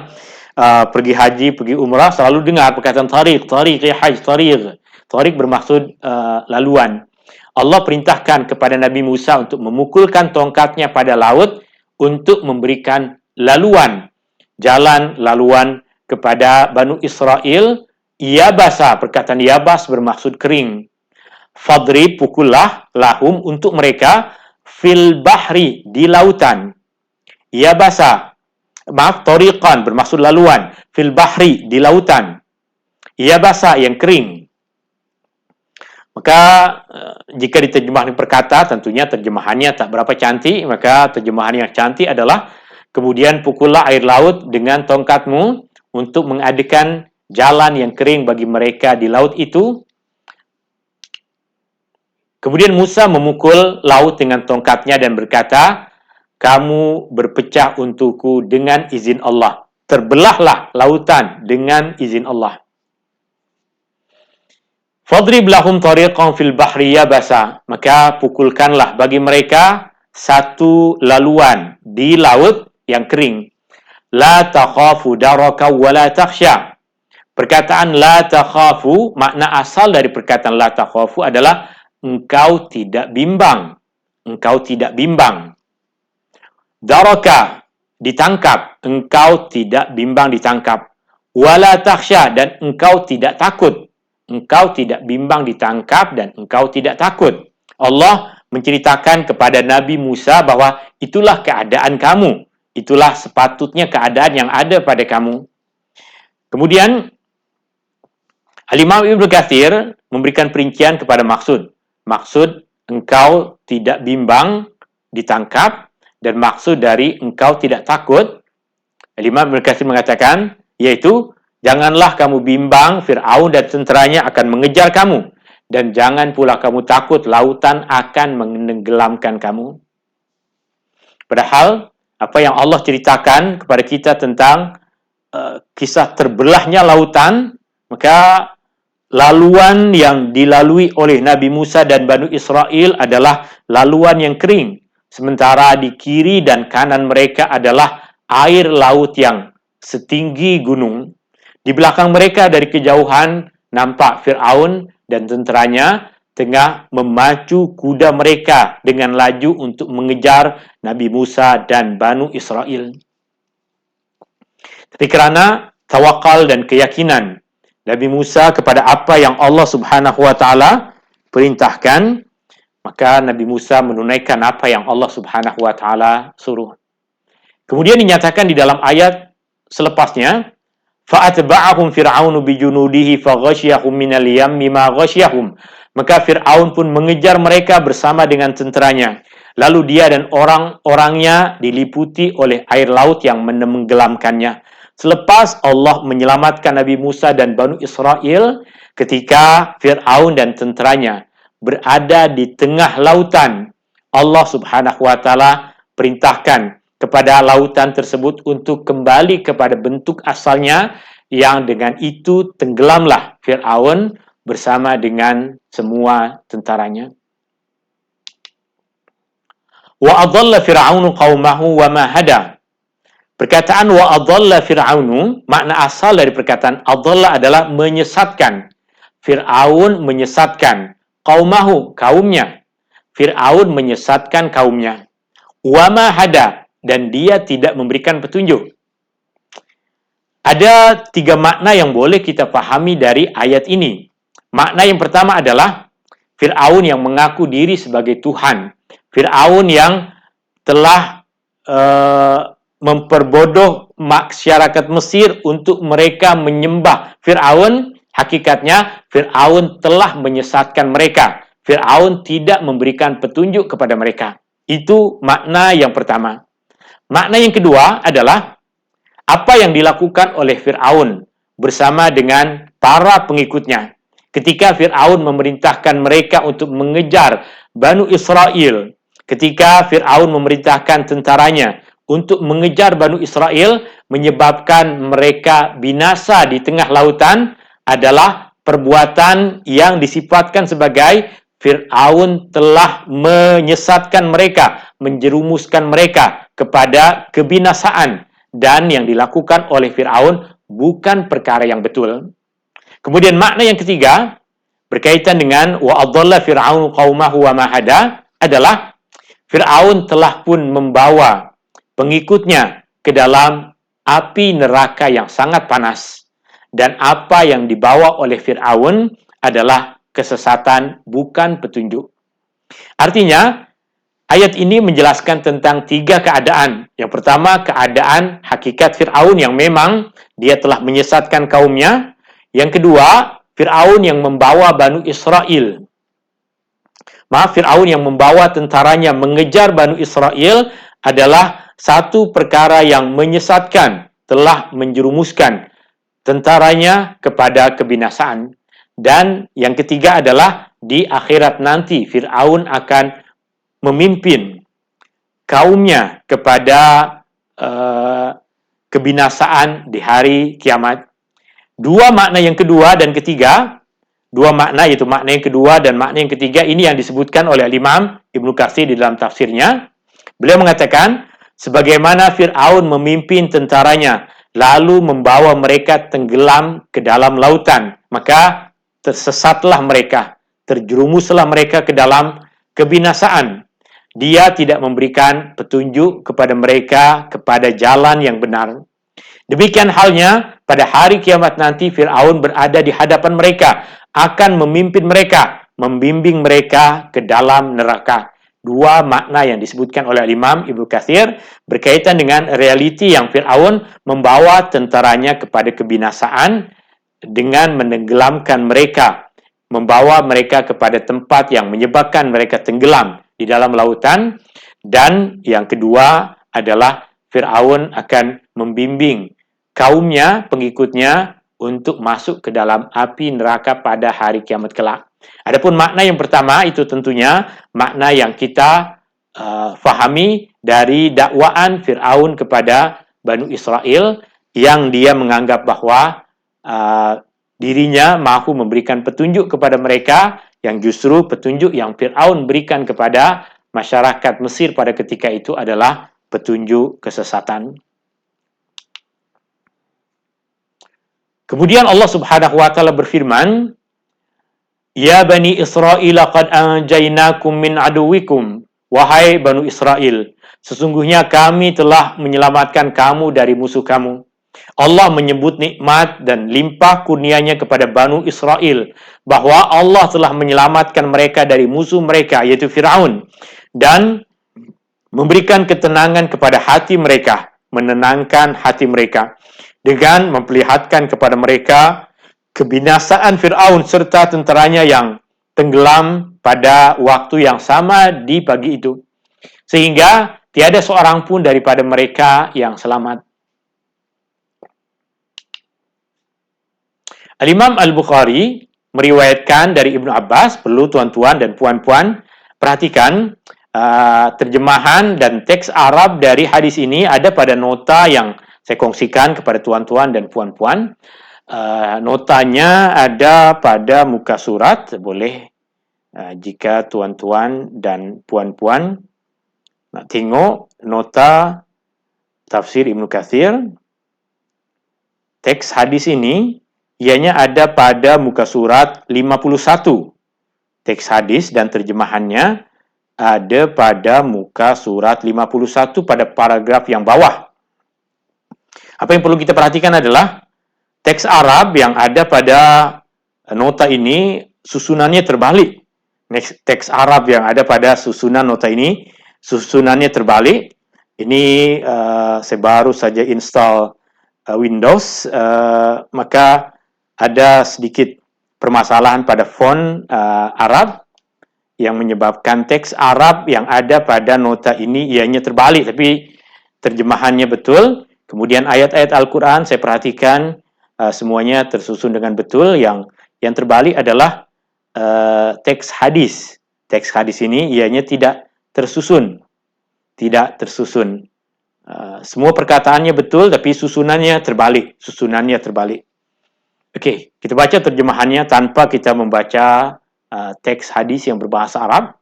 pergi haji, pergi umrah selalu dengar perkataan tariq, tariq ya haj, tariq. Tariq bermaksud laluan. Allah perintahkan kepada Nabi Musa untuk memukulkan tongkatnya pada laut untuk memberikan laluan, jalan laluan kepada Banu Israel. Yabasa, perkataan yabas bermaksud kering. Fadrib, pukullah, lahum, untuk mereka, fil bahri, di lautan. Yabasa, tariqan, bermaksud laluan. Fil bahri, di lautan. Yabasa, yang kering. Maka, jika diterjemahkan perkata, tentunya terjemahannya tak berapa cantik. Maka, terjemahan yang cantik adalah, kemudian pukullah air laut dengan tongkatmu untuk mengadakan jalan yang kering bagi mereka di laut itu. Kemudian Musa memukul laut dengan tongkatnya dan berkata, "Kamu berpecah untukku dengan izin Allah." Terbelahlah lautan dengan izin Allah. Fadrib lahum tariqan fil bahri yabasa. Maka pukulkanlah bagi mereka satu laluan di laut yang kering. La takhafu daraka wa la takhsha. Perkataan la takhafu, makna asal dari perkataan la takhafu adalah engkau tidak bimbang. Engkau tidak bimbang. Daraka, ditangkap. Engkau tidak bimbang ditangkap. Wala takhsha, dan engkau tidak takut. Engkau tidak bimbang ditangkap dan engkau tidak takut. Allah menceritakan kepada Nabi Musa bahwa itulah keadaan kamu. Itulah sepatutnya keadaan yang ada pada kamu. Kemudian Al-Imam Ibnu Katsir memberikan perincian kepada maksud. Maksud engkau tidak bimbang ditangkap dan maksud dari engkau tidak takut. Al-Imam Ibnu Katsir mengatakan, yaitu janganlah kamu bimbang Fir'aun dan tenteranya akan mengejar kamu, dan jangan pula kamu takut lautan akan menenggelamkan kamu. Padahal apa yang Allah ceritakan kepada kita tentang kisah terbelahnya lautan, maka laluan yang dilalui oleh Nabi Musa dan Banu Israel adalah laluan yang kering. Sementara di kiri dan kanan mereka adalah air laut yang setinggi gunung. Di belakang mereka dari kejauhan nampak Fir'aun dan tenteranya, tengah memacu kuda mereka dengan laju untuk mengejar Nabi Musa dan Banu Israel. Tapi kerana tawakal dan keyakinan Nabi Musa kepada apa yang Allah Subhanahu wa taala perintahkan, maka Nabi Musa menunaikan apa yang Allah Subhanahu wa taala suruh. Kemudian dinyatakan di dalam ayat selepasnya, fa'atba'ahum fir'aunu bijunudihi faghashiyahum minal yammi ma ghashiyahum. Maka Fir'aun pun mengejar mereka bersama dengan tenteranya. Lalu dia dan orang-orangnya diliputi oleh air laut yang menenggelamkannya. Selepas Allah menyelamatkan Nabi Musa dan Banu Israel ketika Fir'aun dan tenteranya berada di tengah lautan, Allah Subhanahu wa taala perintahkan kepada lautan tersebut untuk kembali kepada bentuk asalnya, yang dengan itu tenggelamlah Fir'aun bersama dengan semua tentaranya. Wa adalla fir'aunu qaumahu wa ma hada. Perkataan wa adalla fir'aunu, makna asal dari perkataan adalla adalah menyesatkan. Fir'aun menyesatkan qaumahu, kaumnya. Fir'aun menyesatkan kaumnya. Wa ma hada, dan dia tidak memberikan petunjuk. Ada 3 makna yang boleh kita pahami dari ayat ini. Makna yang pertama adalah Fir'aun yang mengaku diri sebagai Tuhan. Fir'aun yang telah memperbodoh masyarakat Mesir untuk mereka menyembah Fir'aun. Hakikatnya Fir'aun telah menyesatkan mereka. Fir'aun tidak memberikan petunjuk kepada mereka. Itu makna yang pertama. Makna yang kedua adalah apa yang dilakukan oleh Fir'aun bersama dengan para pengikutnya. Ketika Fir'aun memerintahkan mereka untuk mengejar Banu Israel, ketika Fir'aun memerintahkan tentaranya untuk mengejar Banu Israel, menyebabkan mereka binasa di tengah lautan, adalah perbuatan yang disifatkan sebagai Fir'aun telah menyesatkan mereka, menjerumuskan mereka kepada kebinasaan, dan yang dilakukan oleh Fir'aun bukan perkara yang betul. Kemudian makna yang ketiga berkaitan dengan wa adalla fir'aunu qaumahu wa ma hada adalah Fir'aun telah pun membawa pengikutnya ke dalam api neraka yang sangat panas, dan apa yang dibawa oleh Fir'aun adalah kesesatan, bukan petunjuk. Artinya ayat ini menjelaskan tentang 3 keadaan. Yang pertama, keadaan hakikat Fir'aun yang memang dia telah menyesatkan kaumnya. Yang kedua, Fir'aun yang membawa Banu Israel. Fir'aun yang membawa tentaranya mengejar Banu Israel adalah satu perkara yang menyesatkan, telah menjerumuskan tentaranya kepada kebinasaan. Dan yang ketiga adalah di akhirat nanti Fir'aun akan memimpin kaumnya kepada kebinasaan di hari kiamat. 2 makna yang kedua dan ketiga, 2 makna, yaitu makna yang kedua dan makna yang ketiga, ini yang disebutkan oleh Imam Ibnu Katsir di dalam tafsirnya. Beliau mengatakan, sebagaimana Fir'aun memimpin tentaranya lalu membawa mereka tenggelam ke dalam lautan, maka tersesatlah mereka, terjerumuslah mereka ke dalam kebinasaan. Dia tidak memberikan petunjuk kepada mereka kepada jalan yang benar. Demikian halnya pada hari kiamat nanti Fir'aun berada di hadapan mereka, akan memimpin mereka, membimbing mereka ke dalam neraka. 2 makna yang disebutkan oleh Imam Ibnu Katsir berkaitan dengan realiti yang Fir'aun membawa tentaranya kepada kebinasaan dengan menenggelamkan mereka, membawa mereka kepada tempat yang menyebabkan mereka tenggelam di dalam lautan. Dan yang kedua adalah Fir'aun akan membimbing kaumnya, pengikutnya, untuk masuk ke dalam api neraka pada hari kiamat kelak. Adapun makna yang pertama itu tentunya makna yang kita fahami dari dakwaan Fir'aun kepada Banu Israel, yang dia menganggap bahwa dirinya mampu memberikan petunjuk kepada mereka, yang justru petunjuk yang Fir'aun berikan kepada masyarakat Mesir pada ketika itu adalah petunjuk kesesatan. Kemudian Allah Subhanahu wa taala berfirman, Ya Bani Israel, qad anjaynakum min aduwikum. Wahai Bani Israel, sesungguhnya kami telah menyelamatkan kamu dari musuh kamu. Allah menyebut nikmat dan limpah kurnianya kepada Bani Israel, bahwa Allah telah menyelamatkan mereka dari musuh mereka, yaitu Firaun, dan memberikan ketenangan kepada hati mereka, menenangkan hati mereka, dengan memperlihatkan kepada mereka kebinasaan Fir'aun serta tentaranya yang tenggelam pada waktu yang sama di pagi itu. Sehingga tiada seorang pun daripada mereka yang selamat. Al-Imam Al-Bukhari meriwayatkan dari Ibnu Abbas, perlu tuan-tuan dan puan-puan perhatikan terjemahan dan teks Arab dari hadis ini ada pada nota yang saya kongsikan kepada tuan-tuan dan puan-puan. Notanya ada pada muka surat, boleh jika tuan-tuan dan puan-puan nak tengok nota tafsir Ibnu Katsir. Teks hadis ini ianya ada pada muka surat 51. Teks hadis dan terjemahannya ada pada muka surat 51 pada paragraf yang bawah. Apa yang perlu kita perhatikan adalah teks Arab yang ada pada nota ini susunannya terbalik. Teks Arab yang ada pada susunan nota ini susunannya terbalik. Ini saya baru saja install Windows, maka ada sedikit permasalahan pada font Arab yang menyebabkan teks Arab yang ada pada nota ini ianya terbalik, tapi terjemahannya betul. Kemudian ayat-ayat Al-Quran saya perhatikan semuanya tersusun dengan betul. Yang terbalik adalah teks hadis. Teks hadis ini ianya tidak tersusun. Semua perkataannya betul, tapi susunannya terbalik. Oke, kita baca terjemahannya tanpa kita membaca teks hadis yang berbahasa Arab.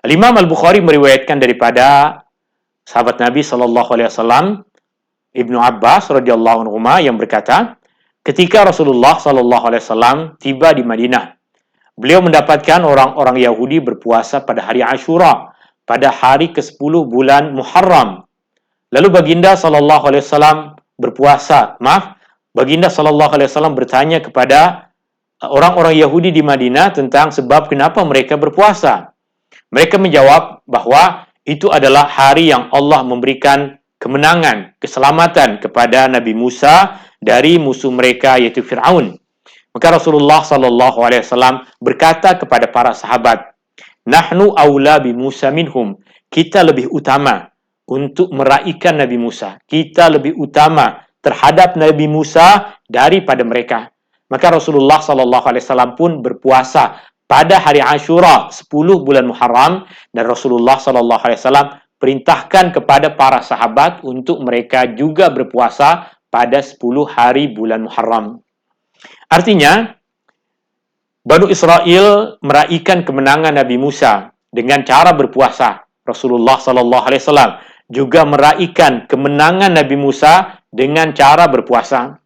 Al-Imam Al-Bukhari meriwayatkan daripada sahabat Nabi SAW, Ibnu Abbas radhiyallahu anhu yang berkata, ketika Rasulullah SAW tiba di Madinah, beliau mendapatkan orang-orang Yahudi berpuasa pada hari Ashura, pada hari ke-10 bulan Muharram. Lalu Baginda SAW Baginda SAW bertanya kepada orang-orang Yahudi di Madinah tentang sebab kenapa mereka berpuasa. Mereka menjawab bahwa itu adalah hari yang Allah memberikan kemenangan, keselamatan kepada Nabi Musa dari musuh mereka yaitu Fir'aun. Maka Rasulullah SAW berkata kepada para sahabat, "Nahnu aula bi Musa minhum." Kita lebih utama untuk meraihkan Nabi Musa. Kita lebih utama terhadap Nabi Musa daripada mereka. Maka Rasulullah SAW pun berpuasa pada hari Ashura 10 bulan Muharram, dan Rasulullah SAW perintahkan kepada para sahabat untuk mereka juga berpuasa pada 10 hari bulan Muharram. Artinya, Bani Israel meraihkan kemenangan Nabi Musa dengan cara berpuasa. Rasulullah SAW juga meraihkan kemenangan Nabi Musa dengan cara berpuasa.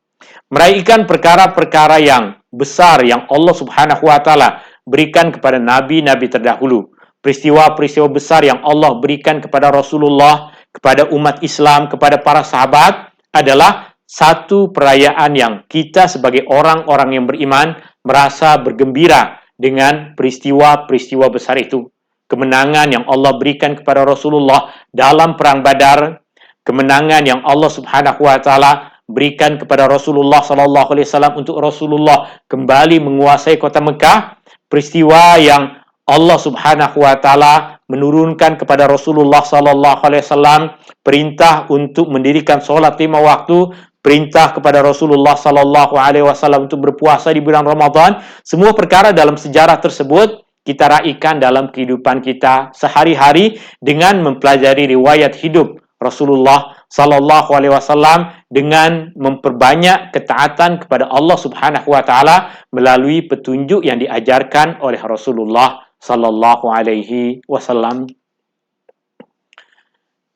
Meraihkan perkara-perkara yang besar yang Allah Subhanahu wa taala berikan kepada nabi-nabi terdahulu. Peristiwa-peristiwa besar yang Allah berikan kepada Rasulullah, kepada umat Islam, kepada para sahabat adalah satu perayaan yang kita sebagai orang-orang yang beriman merasa bergembira dengan peristiwa-peristiwa besar itu. Kemenangan yang Allah berikan kepada Rasulullah dalam perang Badar, kemenangan yang Allah Subhanahu wa taala berikan kepada Rasulullah sallallahu alaihi wasallam untuk Rasulullah kembali menguasai kota Mekah, peristiwa yang Allah Subhanahu wa taala menurunkan kepada Rasulullah sallallahu alaihi wasallam perintah untuk mendirikan solat 5 waktu, perintah kepada Rasulullah sallallahu alaihi wasallam untuk berpuasa di bulan Ramadan. Semua perkara dalam sejarah tersebut kita raikan dalam kehidupan kita sehari-hari dengan mempelajari riwayat hidup Rasulullah sallallahu alaihi wasallam dengan memperbanyak ketaatan kepada Allah Subhanahu wa taala melalui petunjuk yang diajarkan oleh Rasulullah sallallahu alaihi wasallam.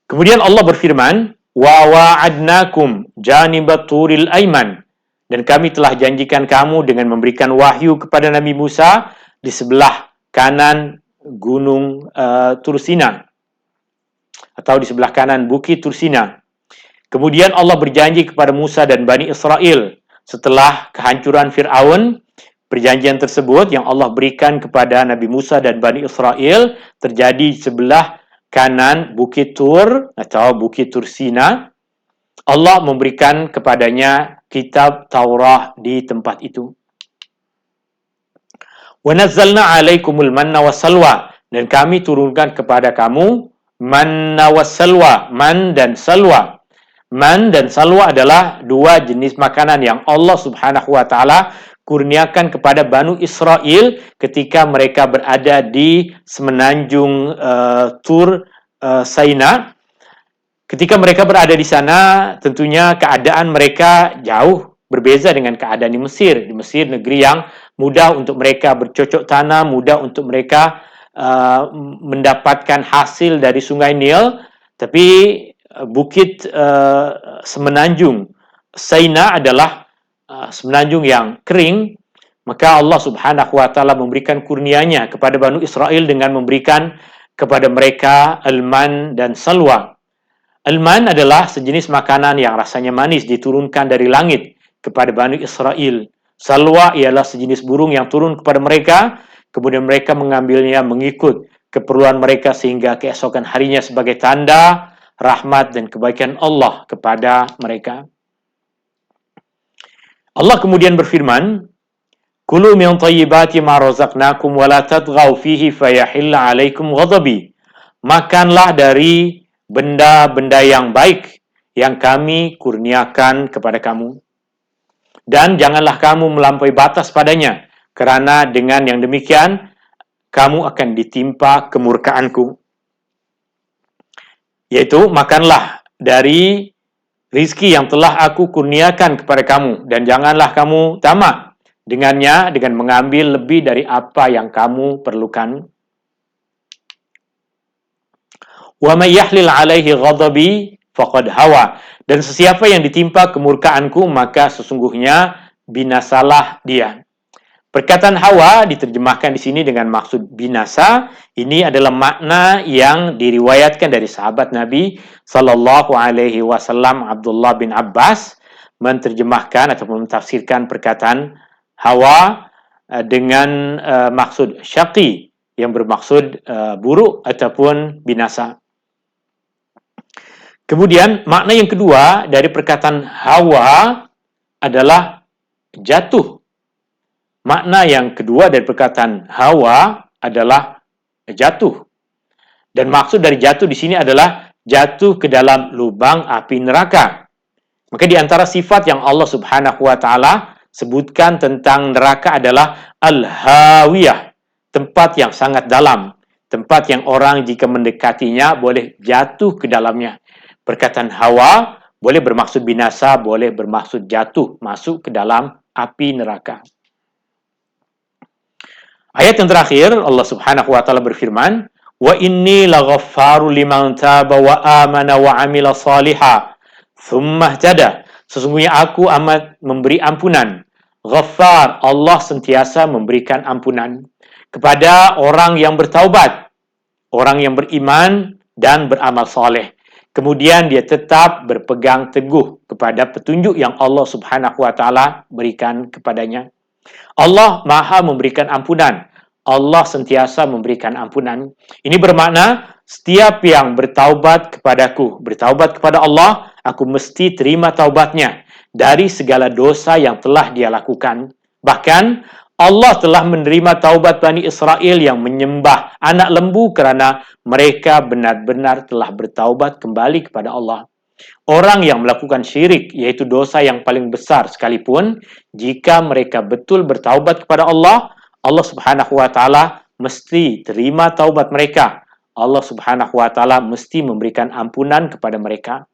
Kemudian Allah berfirman, "Wa wa'adnakum janibat turil aiman." Dan kami telah janjikan kamu dengan memberikan wahyu kepada Nabi Musa di sebelah kanan gunung Tursina, atau di sebelah kanan bukit Tursina. Kemudian Allah berjanji kepada Musa dan Bani Israel setelah kehancuran Fir'aun. Perjanjian tersebut yang Allah berikan kepada Nabi Musa dan Bani Israel terjadi di sebelah kanan bukit Tur atau bukit Tursina. Allah memberikan kepadanya kitab Taurat di tempat itu. Wa nazzalna 'alaikumul manna wassalwa, dan kami turunkan kepada kamu manna wassalwa, man dan salwa. Man dan salwa adalah dua jenis makanan yang Allah Subhanahu wa taala kurniakan kepada Banu Israel ketika mereka berada di semenanjung Tur Saina. Ketika mereka berada di sana, tentunya keadaan mereka jauh berbeza dengan keadaan di Mesir. Di Mesir, negeri yang mudah untuk mereka bercocok tanam, mudah untuk mereka mendapatkan hasil dari Sungai Nil. Tapi bukit semenanjung Saina adalah semenanjung yang kering. Maka Allah Subhanahu wa taala memberikan kurnianya kepada Banu Israel dengan memberikan kepada mereka al-man dan salwa. Al-man adalah sejenis makanan yang rasanya manis diturunkan dari langit kepada Bani Israel. Salwa ialah sejenis burung yang turun kepada mereka, kemudian mereka mengambilnya mengikut keperluan mereka sehingga keesokan harinya sebagai tanda rahmat dan kebaikan Allah kepada mereka. Allah kemudian berfirman, "Kulu min thayyibati ma razaqnakum wa la tatghaw fihi fayahilla 'alaikum ghadabi." Makanlah dari benda-benda yang baik yang kami kurniakan kepada kamu, dan janganlah kamu melampaui batas padanya, kerana dengan yang demikian kamu akan ditimpa kemurkaanku. Yaitu, makanlah dari rizki yang telah aku kurniakan kepada kamu, dan janganlah kamu tamak dengannya dengan mengambil lebih dari apa yang kamu perlukan. Wa may yahlil 'alaihi ghadabi faqad hawa, dan sesiapa yang ditimpa kemurkaanku maka sesungguhnya binasalah dia. Perkataan hawa diterjemahkan di sini dengan maksud binasa. Ini adalah makna yang diriwayatkan dari sahabat Nabi sallallahu alaihi wasallam Abdullah bin Abbas menerjemahkan atau mentafsirkan perkataan hawa dengan maksud syaqi yang bermaksud buruk ataupun binasa. Kemudian makna yang kedua dari perkataan hawa adalah jatuh. Makna yang kedua dari perkataan hawa adalah jatuh. Dan maksud dari jatuh di sini adalah jatuh ke dalam lubang api neraka. Maka di antara sifat yang Allah Subhanahu wa taala sebutkan tentang neraka adalah al-hawiyah, tempat yang sangat dalam, tempat yang orang jika mendekatinya boleh jatuh ke dalamnya. Perkataan hawa boleh bermaksud binasa, boleh bermaksud jatuh, masuk ke dalam api neraka. Ayat yang terakhir, Allah Subhanahu wa taala berfirman, "Wa inni laghaffaru liman taba wa amana wa amila salihah, tsumma ihtada." Sesungguhnya aku amat memberi ampunan. Ghaffar, Allah sentiasa memberikan ampunan kepada orang yang bertaubat, orang yang beriman dan beramal saleh. Kemudian dia tetap berpegang teguh kepada petunjuk yang Allah Subhanahu wa taala berikan kepadanya. Allah Maha memberikan ampunan. Allah sentiasa memberikan ampunan. Ini bermakna setiap yang bertaubat kepadaku, bertaubat kepada Allah, aku mesti terima taubatnya dari segala dosa yang telah dia lakukan. Bahkan Allah telah menerima taubat Bani Israel yang menyembah anak lembu kerana mereka benar-benar telah bertaubat kembali kepada Allah. Orang yang melakukan syirik, yaitu dosa yang paling besar sekalipun, jika mereka betul bertaubat kepada Allah, Allah Subhanahu wa taala mesti terima taubat mereka. Allah Subhanahu wa taala mesti memberikan ampunan kepada mereka.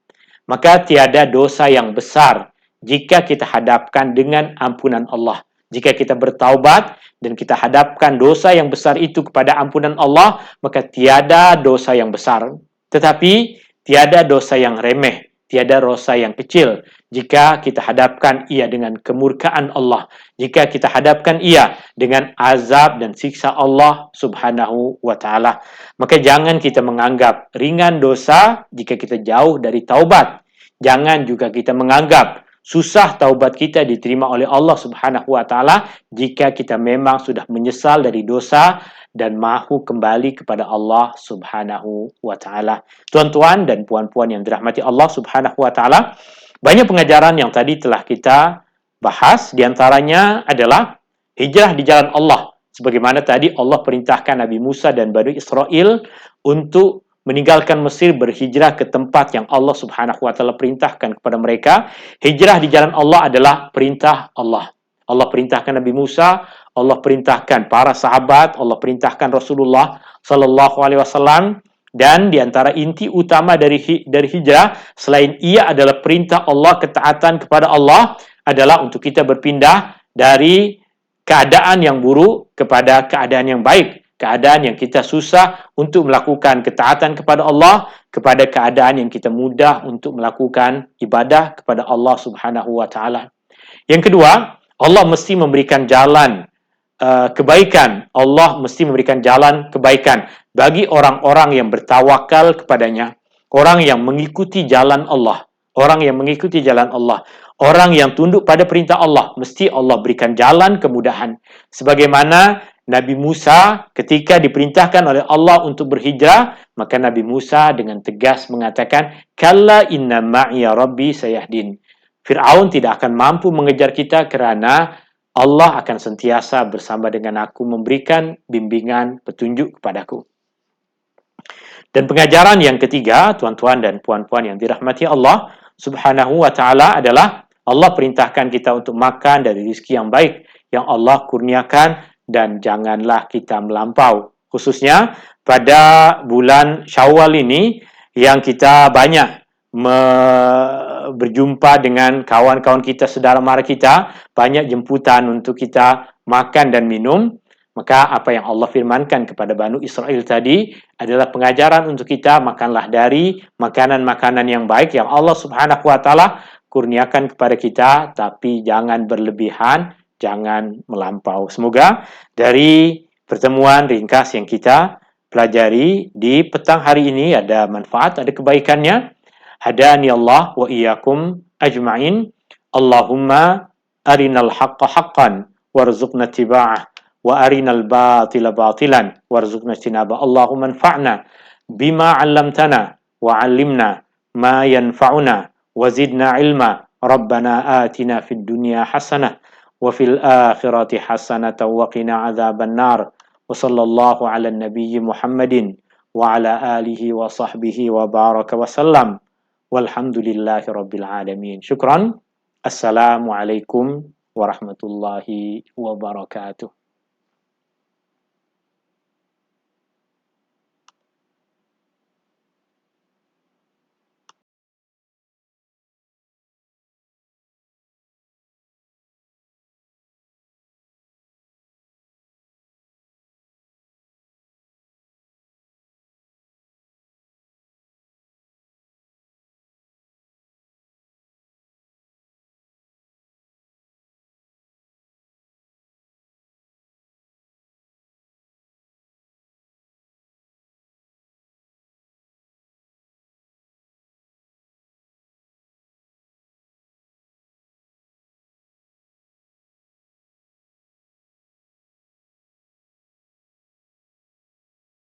Maka tiada dosa yang besar jika kita hadapkan dengan ampunan Allah. Jika kita bertaubat dan kita hadapkan dosa yang besar itu kepada ampunan Allah, maka tiada dosa yang besar. Tetapi tiada dosa yang remeh. tiada dosa yang kecil jika kita hadapkan ia dengan kemurkaan Allah, jika kita hadapkan ia dengan azab dan siksa Allah Subhanahu wa taala. Maka jangan kita menganggap ringan dosa jika kita jauh dari taubat. Jangan juga kita menganggap susah taubat kita diterima oleh Allah Subhanahu wa taala jika kita memang sudah menyesal dari dosa dan mahu kembali kepada Allah Subhanahu wa taala. Tuan-tuan dan puan-puan yang dirahmati Allah Subhanahu wa taala, banyak pengajaran yang tadi telah kita bahas, di antaranya adalah hijrah di jalan Allah. Sebagaimana tadi Allah perintahkan Nabi Musa dan Bani Israel untuk meninggalkan Mesir, berhijrah ke tempat yang Allah Subhanahu wa taala perintahkan kepada mereka. Hijrah di jalan Allah adalah perintah Allah. Allah perintahkan Nabi Musa, Allah perintahkan para sahabat, Allah perintahkan Rasulullah sallallahu alaihi wasallam, dan di antara inti utama dari hijrah selain ia adalah perintah Allah, ketaatan kepada Allah, adalah untuk kita berpindah dari keadaan yang buruk kepada keadaan yang baik. Keadaan yang kita susah untuk melakukan ketaatan kepada Allah, kepada keadaan yang kita mudah untuk melakukan ibadah kepada Allah Subhanahu wa taala. Yang kedua, Allah mesti memberikan jalan kebaikan. Allah mesti memberikan jalan kebaikan bagi orang-orang yang bertawakal kepadanya, orang yang mengikuti jalan Allah, orang yang mengikuti jalan Allah, orang yang tunduk pada perintah Allah, mesti Allah berikan jalan kemudahan. Sebagaimana Nabi Musa ketika diperintahkan oleh Allah untuk berhijrah, maka Nabi Musa dengan tegas mengatakan, "Kalla inna ma'iya rabbi sayahdin." Fir'aun tidak akan mampu mengejar kita kerana Allah akan sentiasa bersama dengan aku, memberikan bimbingan, petunjuk kepadaku. Dan pengajaran yang ketiga, tuan-tuan dan puan-puan yang dirahmati Allah Subhanahu wa taala, adalah Allah perintahkan kita untuk makan dari rezeki yang baik yang Allah kurniakan, dan janganlah kita melampau. Khususnya pada bulan Syawal ini yang kita banyak berjumpa dengan kawan-kawan kita, saudara mara kita, banyak jemputan untuk kita makan dan minum. Maka apa yang Allah firmankan kepada Bani Israel tadi adalah pengajaran untuk kita, makanlah dari makanan-makanan yang baik yang Allah Subhanahu wa taala kurniakan kepada kita, tapi jangan berlebihan, jangan melampau. Semoga dari pertemuan ringkas yang kita pelajari di petang hari ini ada manfaat, ada kebaikannya. Hadani Allah wa iyyakum ajma'in. Allahumma arinal haqqa haqqan warzuqna tiba'ah, wa arinal batila batilan warzuqna tinaba. Allahumma anfa'na bima 'allamtana wa 'allimna ma yanfa'una wa zidna ilma. Rabbana atina fid dunya hasanah wa fil akhirati hasanatan wa qina adzaban nar. Wa sallallahu ala nabiyyi Muhammadin wa ala alihi wa sahbihi wa baraka wa sallam. Walhamdulillahi rabbil alamin. Syukran. Assalamualaikum warahmatullahi wabarakatuh.